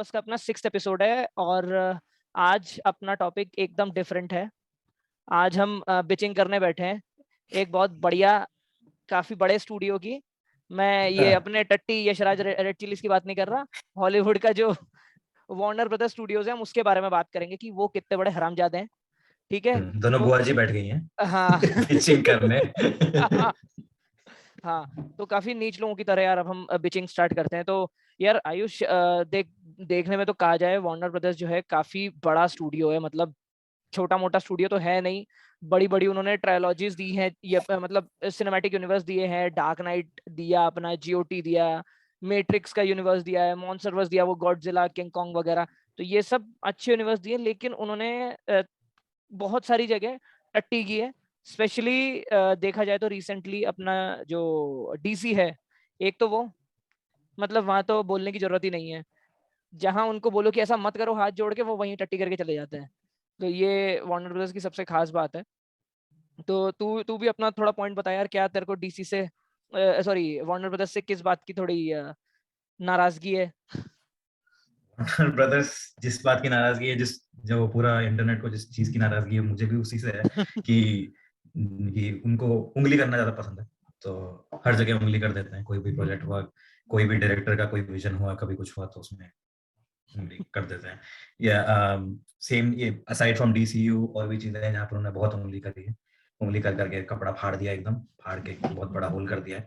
Universe का अपना 6th episode है और आज अपना टॉपिक एकदम डिफरेंट है। आज हम बिचिंग करने बैठे हैं एक बहुत बढ़िया, काफी बड़े स्टूडियो की। मैं ये अपने टट्टी यशराज रेड चिलीज की बात नहीं कर रहा, हॉलीवुड का जो वार्नर ब्रदर्स स्टूडियोज है हम उसके बारे में बात करेंगे कि वो कितने बड़े हरामजादे हैं। ठीक है, दोनों तो बुआ जी बैठ गई हैं हाँ पिचिंग करने। हाँ, तो काफी नीच लोगों की तरह यार अब हम बिचिंग स्टार्ट करते हैं। तो यार आयुष, देखने में तो कहा जाए वार्नर ब्रदर्स जो है काफी बड़ा स्टूडियो है, मतलब छोटा मोटा स्टूडियो तो है नहीं। बड़ी बड़ी उन्होंने ट्रायोलॉजीज दी हैं, ये मतलब सिनेमैटिक यूनिवर्स दिए हैं, डार्क नाइट दिया, अपना जीओटी दिया, मैट्रिक्स का यूनिवर्स दिया है, मॉन्स्टरवर्स दिया, वो गॉडजिला किंग कॉन्ग वगैरह। तो ये सब अच्छे यूनिवर्स दिए, लेकिन उन्होंने बहुत सारी जगह टट्टी की है। स्पेशली देखा जाए तो रिसेंटली अपना जो डीसी है, एक तो वो मतलब वहां तो बोलने की जरूरत ही नहीं है। जहां उनको बोलो कि ऐसा मत करो हाथ जोड़ के, वो वहीं टट्टी करके चले जाते हैं। तो ये वार्नर ब्रदर्स की सबसे खास बात है। तो तू तू भी अपना थोड़ा पॉइंट बता यार, क्या तेरे को डीसी से, सॉरी, वार्नर ब्रदर्स से किस बात की थोड़ी नाराजगी है? ब्रदर्स, जिस बात की नाराजगी है, जिस जो पूरा इंटरनेट को जिस चीज की नाराजगी है, मुझे भी उसी से है कि उनको उंगली करना ज्यादा पसंद है। तो हर जगह उंगली कर देते हैं। कोई भी प्रोजेक्ट हुआ, कोई भी डायरेक्टर का कोई विजन हुआ, कभी कुछ हुआ तो उसमें उंगली कर देते हैं। या सेम ये असाइड फ्रॉम डीसीयू और भी चीजें हैं जहाँ पर उन्होंने बहुत उंगली करी है। उंगली कर करके कपड़ा फाड़ दिया, एकदम फाड़ के बहुत बड़ा होल कर दिया है।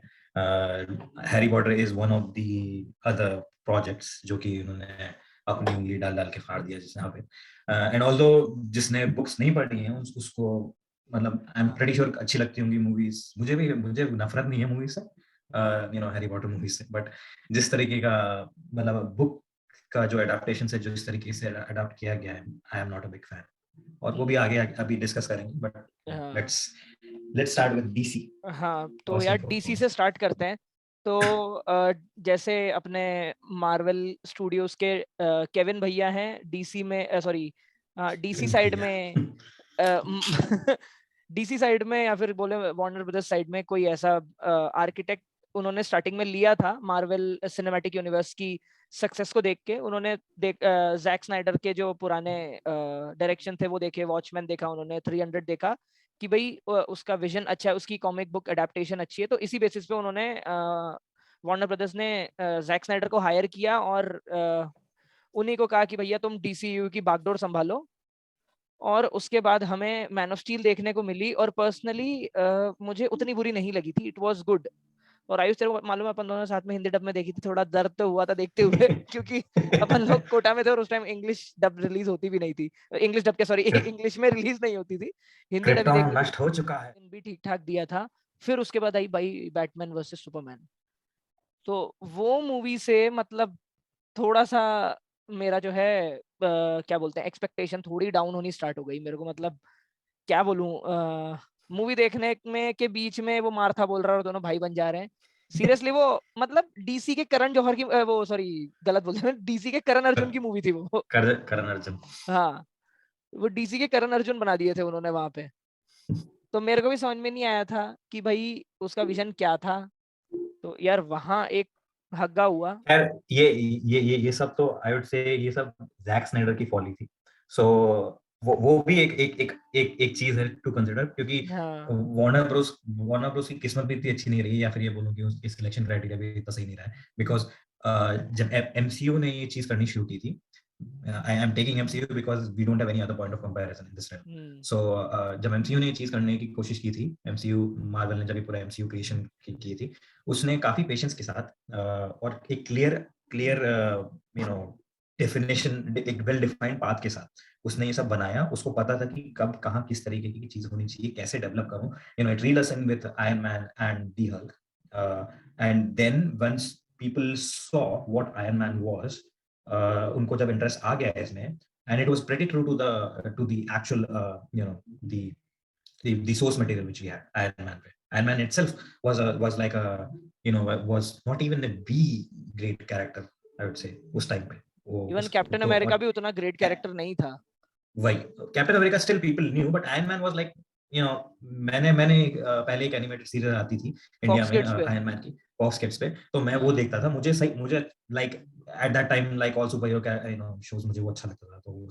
Harry Potter is one of the other projects जो कि उन्होंने अपनी उंगली डाल डाल के फाड़ दिया जिस यहाँ पे। एंड ऑल्दो जिसने बुक्स नहीं पढ़ी हैं उसको मतलब आई एम प्रेटी श्योर अच्छी लगती होंगी मूवीज। मुझे नफरत नहीं है मूवीज से, हैरी पॉटर मूवीज से, बट जिस तरीके का मतलब बुक का जो एडाप्टेशन से जो इस तरीके से अडाप्ट किया गया है, I am not a big fan. और वो भी आगे अभी डिस्कस करेंगे, बट हाँ लेट्स स्टार्ट विद डीसी हाँ, तो फर्स्ट यार एंड डीसी से फॉरमोस्ट। स्टार्ट करते हैं। तो जैसे अपने मार्वल स्टूडियोज के केविन भैया हैं डीसी में, सॉरी डीसी साइड भैया में, डीसी साइड में या फिर बोले वार्नर ब्रदर्स साइड में कोई ऐसा आर्किटेक्ट उन्होंने स्टार्टिंग में लिया था मार्वल सिनेमैटिक यूनिवर्स की सक्सेस को देख के। उन्होंने जैक स्नाइडर के जो पुराने डायरेक्शन थे वो देखे, वॉचमैन देखा उन्होंने, 300 देखा कि भाई उसका विजन अच्छा है, उसकी कॉमिक बुक एडेप्टेशन अच्छी है। तो इसी बेसिस पे उन्होंने वार्नर ब्रदर्स ने जैक स्नाइडर को हायर किया और उन्हीं को कहा कि भैया तुम डीसीयू की बागडोर संभालो। और उसके बाद हमें मैन ऑफ स्टील देखने को मिली, और पर्सनली मुझे उतनी बुरी नहीं लगी थी, इट वाज गुड। और आयुष तेरे को मालूम है अपन दोनों साथ में हिंदी डब में देखी थी, थोड़ा दर्द तो हुआ था देखते हुए क्योंकि अपन लोग कोटा में थे और उस टाइम इंग्लिश डब रिलीज होती भी नहीं थी, इंग्लिश डब के सॉरी इंग्लिश में रिलीज नहीं होती थी, हिंदी डब ही क्रिप्टॉन देखनी नष्ट हो पड़ती चुका है। थी। भी ठीक ठाक दिया था। फिर उसके बाद आई भाई बैटमैन वर्सेस सुपरमैन। तो वो मूवी से मतलब थोड़ा सा मेरा जो है क्या बोलते हैं, एक्सपेक्टेशन थोड़ी डाउन होनी स्टार्ट हो गई मेरे को। मतलब क्या बोलूं, मूवी देखने में के बीच में वो मार्था बोल रहा है और दोनों भाई बन जा रहे हैं। सीरियसली वो मतलब डीसी के करण जौहर की वो सॉरी गलत बोल रहे हैं, डीसी के करण अर्जुन की मूवी थी वो। करण अर्जुन। हाँ, वो डीसी के करण अर्जुन बना दिए थे उन्होंने वहां पे। तो मेरे को भी समझ में नहीं आया था कि भाई उसका विजन क्या था। तो यार वहां एक हग्गा हुआ। खैर ये सब तो आई वुड से ये सब जैक स्नाइडर की फॉली थी। सो वो भी एक चीज है टू कंसिडर, क्योंकि हाँ वार्नर ब्रोस की किस्मत भी इतनी अच्छी नहीं रही, या फिर ये बोलूं कि उसकी सिलेक्शन क्राइटेरिया भी इतना सही नहीं रहा है। बिकॉज जब एमसीयू ने ये चीज करनी शुरू की थी, I am taking MCU because we don't have any other point of comparison in this time. Hmm so जब एमसीयू ने ये चीज करने की कोशिश की थी, एमसीयू मार्वल ने जब ये पूरा एमसीयू क्रिएशन की थी, उसने काफी पेशेंस के साथ और एक क्लियर डेफिनेशन, एक वेल डिफाइंड पाथ के साथ उसने ये सब बनाया। उसको पता था कि कब कहाँ किस तरीके की चीज होनी चाहिए, कैसे डेवलप करूं। It reel us in with Iron Man and the Hulk. And then once people saw what Iron Man was, उनको जब इंटरेस्ट आ गया इसमें, and it was pretty true to the actual the the source material which we had, Iron Man. Iron Man itself was like a was not even a B grade character, I would say उस time पे वो even उस captain तो। America और भी उतना great character नहीं था। वही captain America still people new, but iron Man was like you know मैंने पहले एक एनिमेटेड सीरीज आती थी इंडिया Fox में Kids पे। आयरन मैन की, फॉक्स किड्स पे, तो मैं वो देखता था। मुझे like at that time like all super hero shows मुझे वो अच्छा लगता था, तो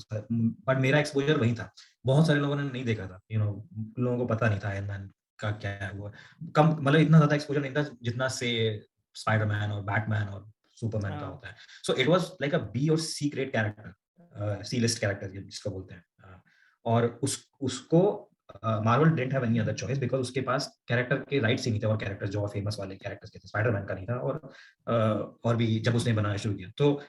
बट मेरा एक्सपोजर वही था। बहुत सारे लोगों ने नहीं देखा था, लोगों को पता नहीं था आयरन मैन का क्या है वो, कम मतलब इतना ज्यादा एक्सपोजर नहीं था जितना से स्पाइडरमैन और बैटमैन और सुपरमैन का होता है। So it was like a B और C grade character, C list character जिसको बोलते हैं। और उसको Marvel didn't have any other choice, because उसके पास कैरेक्टर के राइट्स ही नहीं थे, और कैरेक्टर्स जो फेमस वाले कैरेक्टर्स के थे, स्पाइडरमैन का नहीं था, और भी जब उसने बनाना शुरू किया तो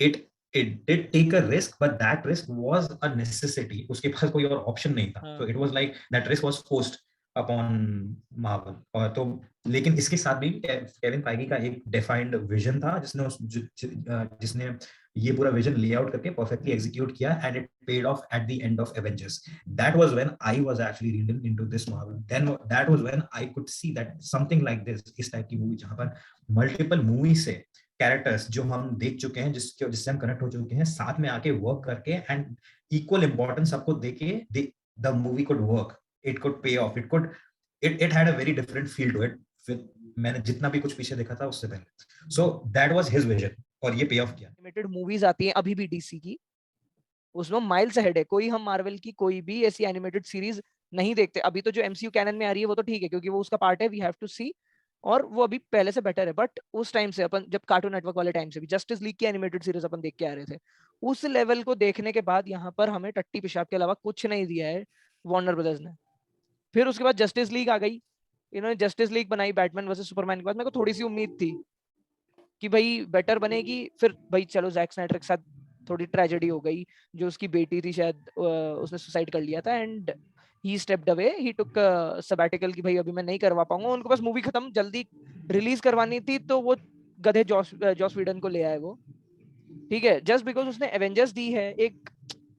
it it did take a risk, but that risk was a necessity. उसके पास कोई और ऑप्शन नहीं था, तो it was like that risk was forced upon Marvel. और तो लेकिन इसके साथ भी केविन फाइगी का एक डिफाइंड विजन था, जिसने ये पूरा विजन ले आउट करके परफेक्टली एग्जीक्यूट किया, and it paid off at the end of Avengers. That was when I was actually reeled into this Marvel, then that was when I could see that something like this, इस type की movie जहां पर multiple movie से characters जो हम देख चुके हैं, जिससे हम कनेक्ट हो चुके हैं, साथ में आके वर्क करके एंड इक्वल इंपॉर्टेंस सबको देके the movie could work, it could pay off, it had a very different feel to it. मैंने जितना भी कुछ पीछे देखा था उससे पहले, so that was his vision, और ये पे ऑफ किया। एनिमेटेड मूवीज आती हैं अभी भी डीसी की, उसमें माइल्स अहेड है। कोई हम मार्वल की कोई भी ऐसी एनिमेटेड सीरीज नहीं देखते अभी। तो जो एमसीयू कैनन में आ रही है वो तो ठीक है, क्योंकि वो उसका पार्ट है, वी हैव टू सी, और वो अभी पहले से बेटर है। बट उस टाइम से अपन जब कार्टून नेटवर्क वाले टाइम से भी जस्टिस लीग की एनिमेटेड सीरीज अपन देख के आ रहे थे, उस लेवल को देखने के बाद यहाँ पर हमें टट्टी पेशाब के अलावा कुछ नहीं दिया है वार्नर ब्रदर्स ने। फिर उसके बाद जस्टिस लीग आ गई, इन्होंने जस्टिस लीग बनाई बैटमैन वर्सेस सुपरमैन के बाद। मेरे को थोड़ी सी उम्मीद थी कि भाई बेटर बनेगी। फिर भाई चलो जैक स्नाइडर के साथ थोड़ी ट्रेजेडी हो गई, जो उसकी बेटी थी शायद उसने सुसाइड कर लिया था, and he stepped away, he took sabbatical कि भाई अभी मैं नहीं करवा पाऊंगा। उनको बस मूवी खत्म जल्दी रिलीज करवानी थी, तो वो गधे जॉस व्हीडन को ले आए वो। ठीक है, जस्ट बिकॉज उसने एवेंजर्स दी है, एक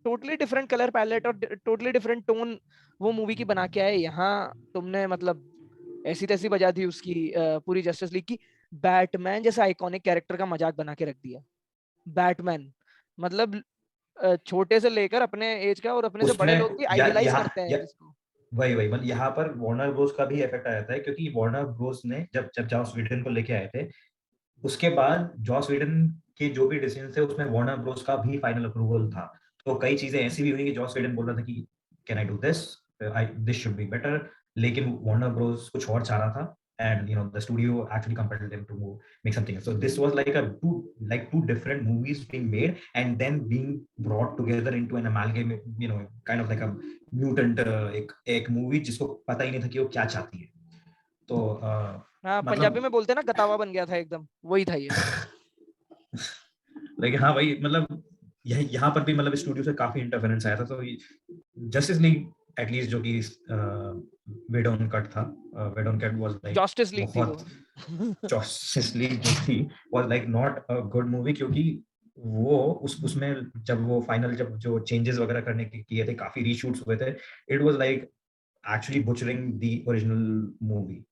टोटली डिफरेंट कलर पैलेट और टोटली डिफरेंट टोन वो मूवी की बना के आए। यहाँ तुमने मतलब ऐसी तैसी बजा दी उसकी पूरी जस्टिस लीग की। बैटमैन जैसा आइकॉनिक कैरेक्टर का मजाक बना के रख दिया। बैटमैन मतलब छोटे से लेकर अपने एज का और अपने से बड़े लोग उसमें भी आइडियलाइज यहाँ करते हैं जिसको। वही मतलब यहाँ पर वार्नर ब्रोस का भी इफेक्ट आ जाता है, क्योंकि वार्नर ब्रोस ने जब जब जॉस व्हीडन को लेके आए थे, उसके बाद जॉस व्हीडन के जो भी डिसीजन थे उसमें वार्नर ब्रोस का भी फाइनल अप्रूवल था। तो कई चीजें ऐसी भी हुई कि जॉस व्हीडन बोल रहा था कि can I do this, this should be better, लेकिन वार्नर ब्रोस कुछ और चाह रहा था, and the studio actually compelled them to make something else. So this was like two different movies being made and then being brought together into an amalgam, kind of like a mutant एक movie जिसको पता ही नहीं था कि वो क्या चाहती है। तो हाँ, पंजाबी मतलब में बोलते हैं ना, गतावा बन गया था एकदम, वही था ये। लेकिन हाँ भाई मतलब यहाँ पर भी मतलब स्टूडियो से काफी इंटरफेरेंस आया था। तो जस्टिस लीग एटलीस्ट जो कि वेडोन कट था, Whedon cut was like Justice League थी वो। बहुत, जस्टिस लीग जो थी was like not a good movie, क्योंकि वो उसमें जब वो फाइनल जब जो चेंजेस वगैरह करने के किए थे, काफी रीशूट्स हुए थे, it was like actually butchering the original movie.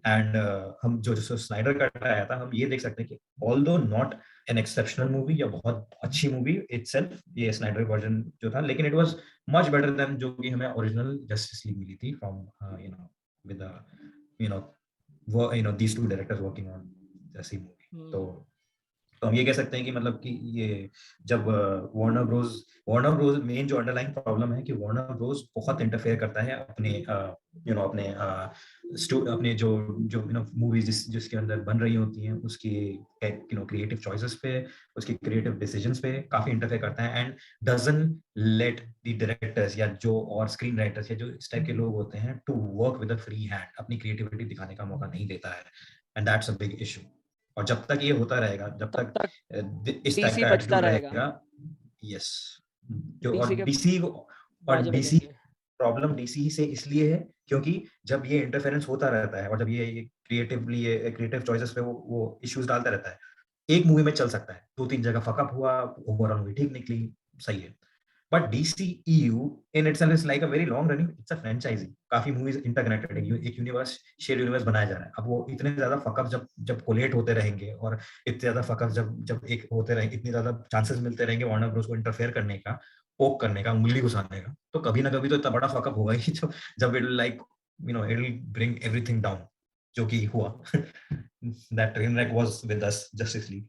And हम जो जो स्नाइडर कट आया था, हम ये देख सकते हैं कि although not an exceptional movie या बहुत अच्छी मूवी इटसेल्फ ये स्नाइडर वर्जन जो था, लेकिन it was much better than जो कि हमें ओरिजिनल जस्टिस लीग मिली थी from with you know these two directors working on the same movie. तो हम ये कह सकते हैं कि मतलब कि ये जब वार्नर ब्रोस मेन जो अंडरलाइन प्रॉब्लम है कि वार्नर ब्रोस बहुत इंटरफेयर करता है अपने अपने जो जो मूवीज जिसके अंदर बन रही होती हैं उसकी क्रिएटिव चॉइसेस पे, उसकी क्रिएटिव डिसीजंस पे काफी इंटरफेयर करता है, and doesn't let the directors या जो और स्क्रीन राइटर्स या जो इस टाइप के लोग होते हैं to work with a free hand, अपनी क्रिएटिविटी दिखाने का मौका नहीं देता है, and that's a big issue. और जब तक ये होता रहेगा, जब तब तक तक इस टाइप डीसी का बचता एटीट्यूड रहेगा, रहेगा, यस, जो डीसी और के डीसी और बाजे डीसी बजेंगे। प्रॉब्लम डीसी से इसलिए है क्योंकि जब ये इंटरफेरेंस होता रहता है और जब ये क्रिएटिव चॉइसेस पे वो इश्यूज डालता रहता है, एक मूवी में चल सकता है, 2-3 जगह फकअप हुआ, ओवरऑल मूवी ठीक निकली, सही है। But DCEU in itself is like a very long running, it's a franchising, काफी मूवीज इंटरकनेक्टेड है, एक यूनिवर्स, शेयर यूनिवर्स बनाया जा रहा है। अब वो इतने ज्यादा फकअप जब कोलेट होते रहेंगे और इतने ज्यादा फकअप जब जब एक होते रहेंगे, इतने ज्यादा चांसेस मिलते रहेंगे वार्नर ब्रोस को इंटरफेयर करने का, पोक करने का, उंगली घुसाने का, तो कभी ना कभी तो इतना बड़ा फकअप होगा ही जब it like it will bring everything down, जो कि हुआ। That train rack was with us, justice league.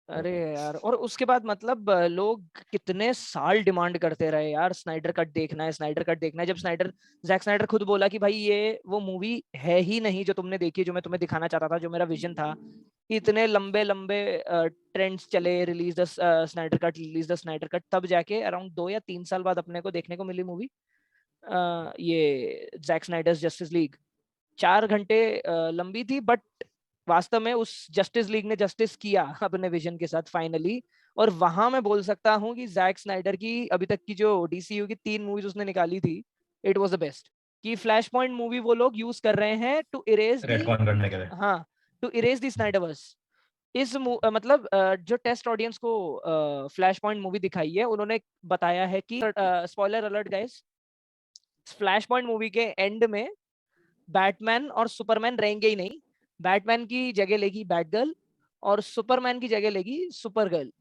अरे यार, और उसके बाद मतलब लोग कितने साल डिमांड करते रहे यार, स्नाइडर कट देखना है, स्नाइडर कट देखना है। जब जैक स्नाइडर खुद बोला कि भाई ये वो मूवी है ही नहीं जो तुमने देखी, जो मैं तुम्हें दिखाना चाहता था, जो मेरा विजन था। इतने लंबे लंबे ट्रेंड्स चले, release the Snyder cut, release the Snyder cut, तब जाके अराउंड 2 या 3 साल बाद अपने को देखने को मिली मूवी, ये जैक स्नाइडर्स जस्टिस लीग। 4 घंटे लंबी थी, बट वास्तव में उस जस्टिस लीग ने जस्टिस किया अपने विजन के साथ फाइनली। और वहां मैं बोल सकता हूँ कि जैक स्नाइडर की अभी तक की जो डीसीयू की 3 मूवीज उसने निकाली थी, इट वाज द बेस्ट। कि फ्लैश पॉइंट मूवी वो लोग यूज कर रहे हैं टू इरेज दी, रेडकॉन करने के लिए। हाँ, टू इरेज दी स्नाइडरवर्स। मतलब जो टेस्ट ऑडियंस को फ्लैश पॉइंट मूवी दिखाई है, उन्होंने बताया है कि spoiler alert guys, flash point movie के एंड में बैटमैन और सुपरमैन रहेंगे ही नहीं। बैटमैन की जगह लेगी बैटगर्ल, और सुपरमैन की जगह लेगी super girl.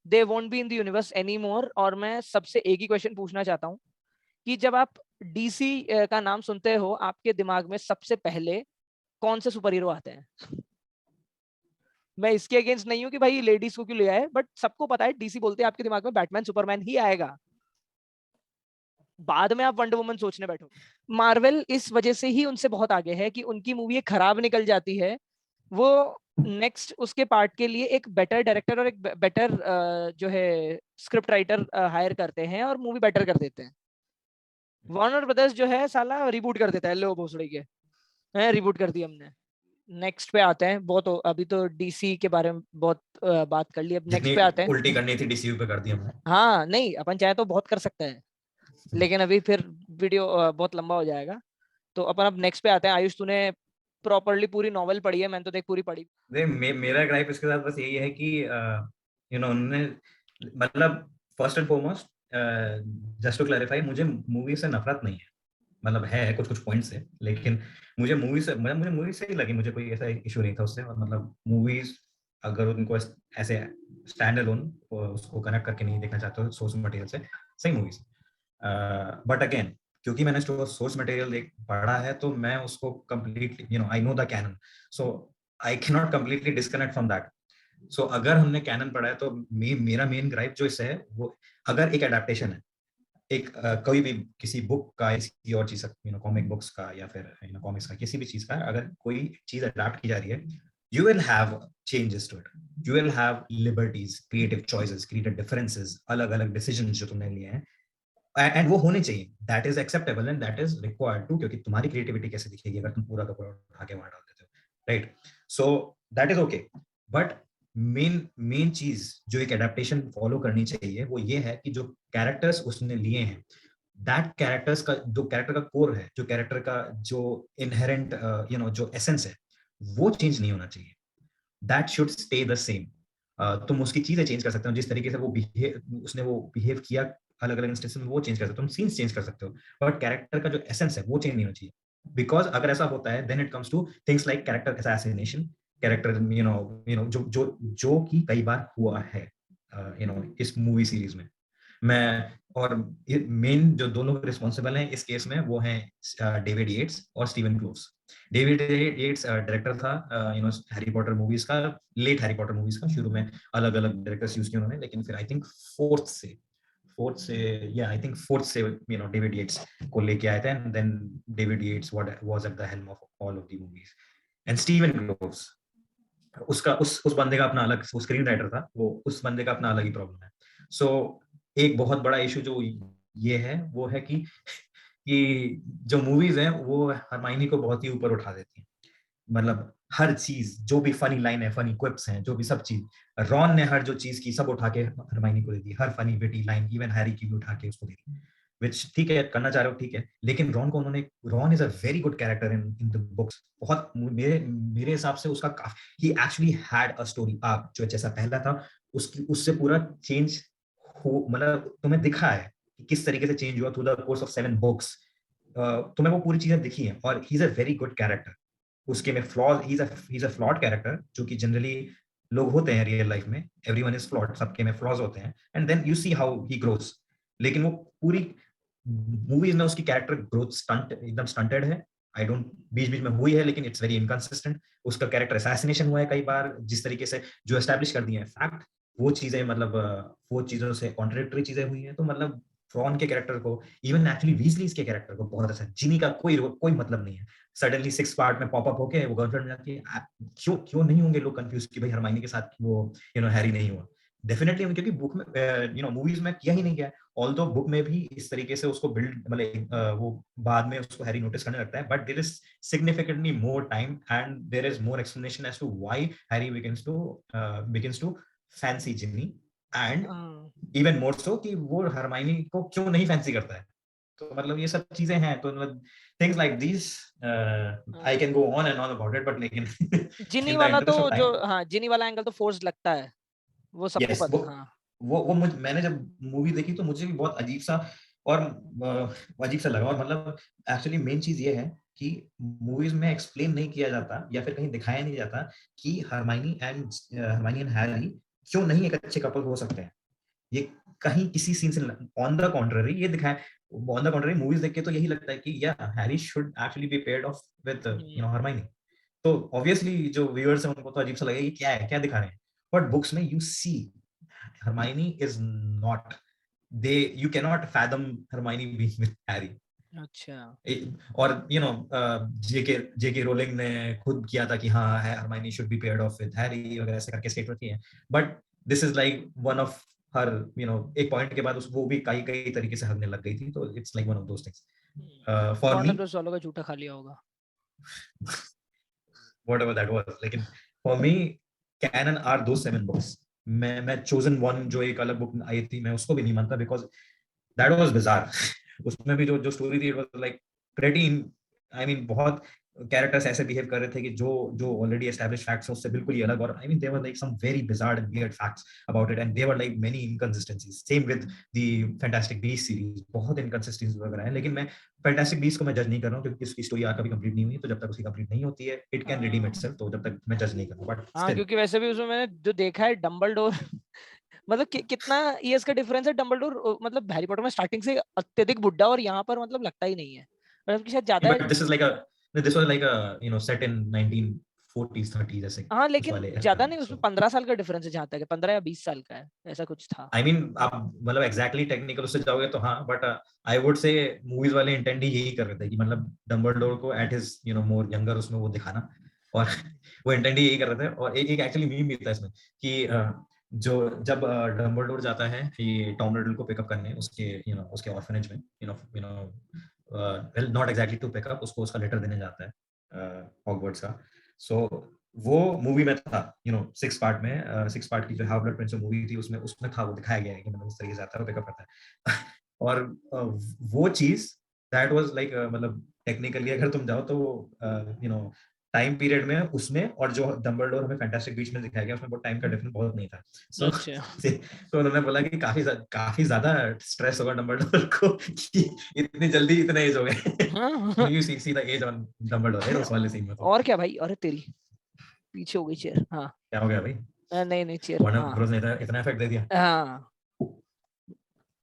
They won't be in the universe any more. और मैं सबसे एक ही क्वेश्चन पूछना चाहता हूँ कि जब आप डीसी का नाम सुनते हो, आपके दिमाग में सबसे पहले कौन से सुपर हीरो आते हैं? मैं इसके अगेंस्ट नहीं हूँ कि भाई लेडीज को क्यों ले आए, बट सबको पता है डीसी बोलते हैं आपके दिमाग में बैटमैन सुपरमैन ही आएगा। बाद में आप वंडर वुमन सोचने बैठो। मार्वल इस वजह से ही उनसे बहुत आगे है कि उनकी मूवी खराब निकल जाती है, वो नेक्स्ट उसके पार्ट के लिए एक बेटर डायरेक्टर और एक बेटर जो है स्क्रिप्ट राइटर हायर करते हैं, और मूवी बेटर कर देते हैं। वार्नर ब्रदर्स जो है साला रिबूट कर देता है, लो भोसड़ी के हैं, रिबूट कर दी हमने। नेक्स्ट पे आते हैं, बहुत अभी तो डीसी के बारे में बहुत बात कर ली, अब नेक्स्ट जितनी पे आते हैं। उल्टी करनी थी डीसीयू पे कर दी हमने। हाँ नहीं, अपन चाहे तो बहुत कर सकते हैं, लेकिन अभी फिर वीडियो बहुत लंबा हो जाएगा। तो अपन अब नेक्स्ट पे आते हैं। आयुष, तूने प्रॉपरली पूरी नॉवेल पढ़ी है, मैंने तो देख पूरी पढ़ी। मेरा ग्राइप इसके साथ बस यही है कि उन्होंने मतलब first and foremost, just to clarify, मुझे मूवी से नफरत नहीं है। मतलब है कुछ कुछ पॉइंट्स है, लेकिन मुझे मूवी से ही लगी, मुझे कोई ऐसा इशू नहीं था उससे। और मतलब मूवीज अगर उनको ऐसे स्टैंड अलोन उसको कनेक्ट करके नहीं देखना चाहते हो सोर्स मटेरियल से, सही मूवीज। बट अगेन, क्योंकि मैंने सोर्स मटेरियल पढ़ा है, तो मैं उसको completely I know the canon, so I can not completely disconnect from that. So अगर हमने कैनन पढ़ा है, तो मेरा मेन ग्राइप जो इससे है, वो अगर एक अडेप्टेशन है, एक कोई भी किसी बुक का, किसी और चीज कॉमिक बुक्स का या फिर कॉमिक्स का, किसी भी चीज का अगर कोई चीज अडेप्ट की जा रही है, you will have changes to it, you will have liberties, creative choices, creative differences, अलग अलग decisions जो तुमने लिए हैं, एंड वो होने चाहिए। That is acceptable and that is required too, क्योंकि तुम्हारी क्रिएटिविटी कैसे दिखेगी अगर तुम पूरा का पूरा उठा के वहां डाल देते हो, right? So that is okay. But main main चीज जो एक एडेप्टेशन फॉलो करनी चाहिए, वो ये है कि जो कैरेक्टर्स उसने लिए हैं, दैट कैरेक्टर्स का जो कैरेक्टर का कोर है, जो कैरेक्टर का जो इनहेरेंट जो एसेंस है, वो चेंज नहीं होना चाहिए। That should stay the same. तुम उसकी चीजें चेंज कर सकते हो, जिस तरीके से उसने वो बिहेव किया अलग अलग इंस्टेंस में, वो चेंज कर सकते हो, तुम सीन्स चेंज कर सकते हो, बट कैरेक्टर का जो एसेंस है वो चेंज नहीं होना चाहिए। बिकॉज अगर ऐसा होता है, then it comes to things like character assassination, character जो कि कई बार हुआ है इस मूवी सीरीज में। मैं और मेन जो दोनों रिस्पॉन्सिबल हैं इस केस में, वो हैं डेविड येट्स और Steven Kloves. David Yates director था हैरी पॉटर मूवीज का, लेट हैरी पॉटर मूवीज का। शुरू में अलग अलग डायरेक्टर्स यूज किए उन्होंने, लेकिन फिर आई थिंक फोर्थ से डेविड येट्स को लेके आए थे, and then David Yates was at the helm of all of the movies. And Steven Kloves, उसका उस बंदे का अपना अलग, वो स्क्रीन राइटर था, वो उस बंदे का अपना अलग ही प्रॉब्लम है। सो एक बहुत बड़ा इशू जो ये है, वो है कि जो मूवीज हैं वो हरमाइनी को बहुत ही ऊपर उठा देती हैं। मतलब हर चीज, जो भी फनी लाइन है, फनी क्विप्स हैं, जो भी सब चीज, रॉन ने हर जो चीज की सब उठा के हरमाइनी को दे दी। हर funny witty line even Harry की भी उठा के उसको दे दी, विच ठीक है, करना चाह रहे हो ठीक है, लेकिन Ron is a very good character in the books. बहुत मेरे हिसाब से उसका काफी, ही actually had a story arc, जो जैसा पहला था उससे पूरा चेंज हो, मतलब तुम्हें दिखा है कि किस तरीके से चेंज हुआ through the course of 7 books. तुम्हें वो पूरी चीजें दिखी हैं, और he is a very good character. उसके में flaws, he is a flawed character, जो कि जनरली लोग होते हैं रियल लाइफ में, एवरीवन इज फ्लॉड, सबके में फ्लॉज होते हैं, and then you see how he grows. लेकिन वो पूरी मूवीज में उसकी कैरेक्टर ग्रोथ स्टंट एकदम स्टंटेड है। आई डोंट बीच बीच में हुई है लेकिन इट्स वेरी इनकंसिस्टेंट। उसका कैरेक्टर असैसिनेशन हुआ है कई बार, जिस तरीके से जो एस्टैब्लिश कर दिए हैं फैक्ट, वो चीजें मतलब वो चीजों से कॉन्ट्रडिक्टरी चीजें हुई हैं। तो मतलब रॉन के कैरेक्टर को, इवन एक्चुअली वीजलीज के कैरेक्टर को बहुत अच्छा, जिनी का कोई मतलब नहीं है। सडनली 6 पार्ट में पॉप अप होके वो गर्लफ्रेंड में जाती है। क्यों क्यों नहीं होंगे लोग कंफ्यूज कि भाई हरमाइनी के साथ वो हैरी नहीं हुआ। डेफिनेटली, क्योंकि बुक में मूवीज में किया ही नहीं गया। ऑल्दो बुक में भी इस तरीके से उसको बिल्ड मतलब वो बाद में उसको हैरी नोटिस करने लगता है, but there is significantly more time and there is more explanation as to why Harry begins to fancy Ginny, and even more so कि वो हरमाइनी को क्यों नहीं फैंसी करता है। तो मतलब ये सब चीजें हैं। तो मतलब things like this I can go on and on about it, but लेकिन जिनी इन द वाला तो इंटरेस्ट ऑफ जो, टाइम, हाँ जिनी वाला एंगल तो फोर्स्ड लगता है, वो सबको यस, पता। हाँ वो मैंने जब मूवी देखी तो मुझे भी बहुत अजीब सा और अजीब सा लगा। और मतलब एक्चुअली मेन चीज ये है कि मूवीज में एक्सप्लेन नहीं किया जाता या फिर कहीं दिखाया नहीं जाता कि हरमाइनी एंड हैरी क्यों नहीं एक अच्छे कपल हो सकते हैं। ये कहीं किसी सीन से, ऑन द कॉन्ट्ररी ये दिखाया, ऑन द कॉन्ट्ररी मूवीज देख के तो यही लगता है कि या Harry should actually B paired of with Hermione. तो ऑब्वियसली जो व्यूअर्स हैं उनको तो अजीब सा लगेगा, ये क्या है, क्या दिखा रहे हैं। बट बुक्स में you see Hermione is not, you cannot fathom Hermione being with Harry. अच्छा। और जेके रोलिंग ने खुद किया था कि हाँ Hermione should be paired of with Harry वगैरह ऐसे करके स्टेटमेंट की है। But this is like one of her एक पॉइंट के बाद वो भी कई कई तरीके से हरने लग गई थी। तो it's like one of those things for Warner me, brothers वालों का झूठा खा लिया होगा। Whatever that was. लेकिन फॉर मी कैनन आर दो 7 बुक्स। मैं चोजन वन जो एक अलग बुक आई थी, मैं उसको भी नहीं मानता बिकॉज दैट वाज बिजार। उसमें भी जो जो स्टोरी थी, it was like pretty, I mean बहुत कैरेक्टर्स ऐसे बिहेव कर रहे थे कि जो जो ऑलरेडी एस्टैब्लिश्ड फैक्ट्स हैं उससे बिल्कुल ही अलग। और I mean there were like some very bizarre and weird facts about it, and there were like many inconsistencies. Same with the fantastic beast series, बहुत इनकंसिस्टेंसीज वगैरह है। लेकिन मैं फैंटास्टिक बीस्ट को मैं जज नहीं कर रहा हूँ क्योंकि उसकी स्टोरी कभी कंप्लीट नहीं हुई। तो जब तक उसकी कंप्लीट नहीं होती है, इट कैन रिडीम इटसेल्फ। तो जब तक मैं जज नहीं कर रहा हूँ, बट हाँ स्टिल क्योंकि वैसे भी उसमें मैंने जो देखा है डंबलडोर मतलब कितना ईयर्स का डिफरेंस है। डंबलडोर मतलब हैरी पॉटर में स्टार्टिंग से अत्यधिक बुढ़ा, और यहाँ पर मतलब लगता ही नहीं है, मतलब कि शायद ज्यादा है। but this was like a set in 1940s 30s ऐसे हाँ उस लेकिन वाले era ज्यादा में। नहीं, उसमें So 15 साल का डिफरेंस है जहाँ तक है, 15 या 20 साल का है, ऐसा कुछ था। I mean आप मतलब एग्जैक्टली टेक्निकल उससे जाओगे तो हाँ, but I would say movies वाले इंटेंट ही यही कर रहे थे कि मतलब डम्बलडोर को एट हिज मोर यंगर उसमें वो दिखाना। और वो इंटेंट ही यही कर रहे थे। और एक एक्चुअली मीम भी था इसमें कि जो जब डम्बलडोर जाता है ये टॉम रिडल को पिकअप करने उसके उसके ऑर्फनेज में, नॉट एग्जैक्टली टू पिकअप, उसको उसका लेटर देने जाता है हॉगवर्ट्स का। सो वो मूवी में था 6 पार्ट में, 6 पार्ट की जो हाफ ब्लड प्रिंस मूवी थी उसमें था, वो दिखाया गया है कि मतलब इस तरीके से आता है, पिकअप करता है। और वो चीज दैट वाज लाइक मतलब टेक्निकली अगर तुम जाओ तो टाइम पीरियड में उसमें और जो डंबलडोर हमें फैंटास्टिक बीच में दिखाया गया उसमें बहुत टाइम का डिफरेंस बहुत नहीं था। सो अच्छा। तो उन्होंने बोला कि काफी ज्यादा स्ट्रेस होगा डंबलडोर को कि इतनी जल्दी इतने एज हो गए। हाँ you see the age on Dumbledore उस वाले सीन में। तो और क्या भाई, अरे तेरी पीछे हो गई चेयर। हाँ क्या हो गया भाई? नहीं नहीं चेयर, वार्नर हाँ ब्रोस ने इतना इफेक्ट दे दिया हाँ।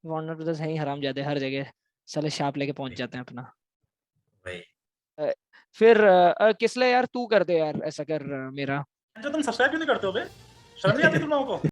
वार्नर ब्रदर्स है ही हराम जाते हर जगह, साले शाप लेके पहुंच जाते हैं अपना। भाई। अ, फिर किसले यार तू कर दे यार, ऐसा कर मेरा जो तुम सब्सक्राइब क्यों नहीं करते हो बे? शर्म नहीं आती तुम लोगों को?